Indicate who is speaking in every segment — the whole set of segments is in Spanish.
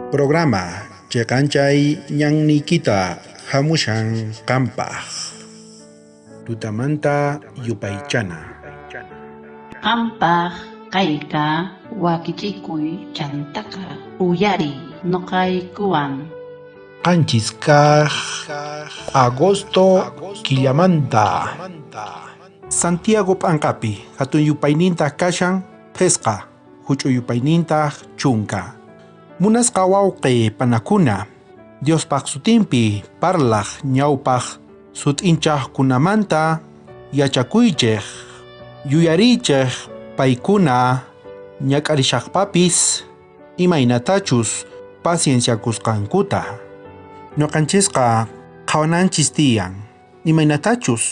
Speaker 1: Programa Chekanchay Ñannikita Hamushan Kampaj Tutamanta Yupaychana
Speaker 2: Qampaq kayka wakichikuy chantaka uyari noqaykuwan.
Speaker 1: Qanchis kaq Agosto killamanta Santiago P'anqapi hatun yupayninta kashan Pesqa huch'u yupayninta chunka munasqa wawqi panakuna Diospaq sutinpi parlaq ñawpaq sut'inchaqkunamanta yachakuychik yuyarichik paykuna ñak'arishaqpapis imaynatachus pacienciakusqankuta ñuqanchisqa qhawananchis tiyan imaynatachus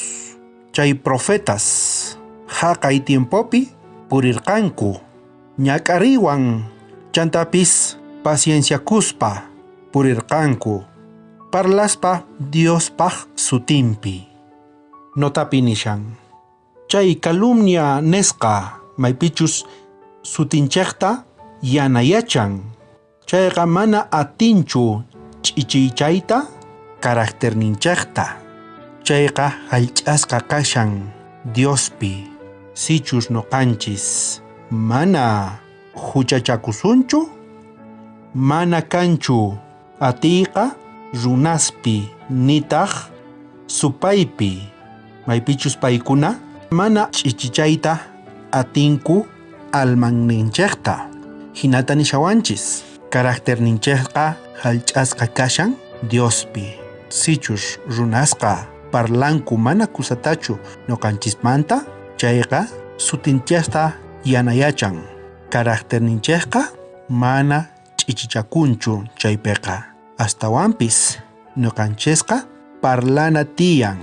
Speaker 1: chay profetas haqay tiempopi purirqanku ñak'ariwan chantapis pacienciakuspa purirqanku parlaspa Diospaq sutinpi notapi nishan chay calumnia nesqa maypichus sutinchikta yanayachan chayqa mana atinchu ch'ichiychayta carácterninchikta chayqa hallch'asqa kashan Diospi sichus nuqanchis mana huchachakusunchu mana kanchu atiyqa runaspi nitaq supaypi maypichus paykuna mana ch'ichichayta atinku almanninchikta hinata nishawanchis carácterninchikqa hallch'asqa kashan Diospi sichus runasqa parlanku mana kusatachu nuqanchismanta chayqa sutinchikta yanayachan carácterninchikqa mana ch'ichichakunchu chaypiqa astawanpis nuqanchisqa parlana tiyan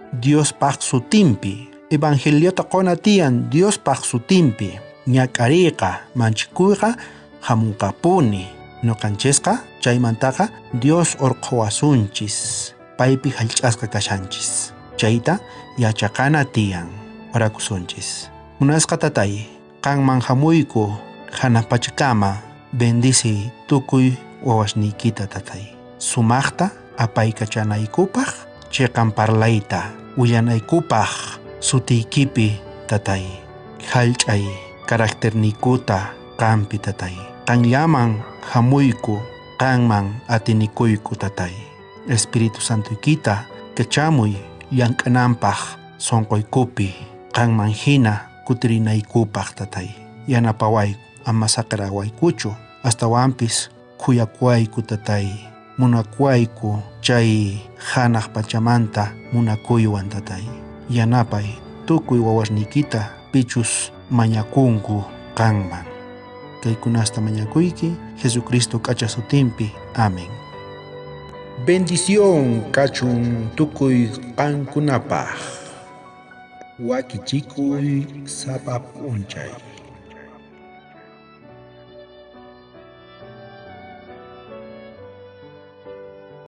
Speaker 1: Diospaq sutinpi evangeliota quna tiyan Diospaq sutinpi ñak'ariyqa manchikuyqa hamunqapuni nuqanchisqa chaymantaqa Dios urqhuwasunchis paypi hallch'asqa kashanchis chayta yachaqana tiyan orakusunchis munasqa tatay qanman hamuyku hana pachakama bendisi tukuy wawashniykita tatay sumaqta apaykachanaykupaq chiqan parlayta willanaykupaq sutiykipi tatay hallch'ay carácternikuta qanpi tatay qanllaman hamuyku qanman atinikuyku tatay Espiritu Santuykita kachamuy llank'ananpaq sonquykupi qanman hina kutirinaykupaq tatay yanapawayku ama saqrawaykuchu astawanpis khuyakuwayku tatay munakuwayku chay hanaq pachamanta munakuywan tatay yanapay tukuy wawashniykita pichus mañakunku qanman kaykunasta mañakuyki Jesucristo k'acha sutinpi amén. Bendición kachun tukuy qankunapaq wakichikuy sapa p'unchay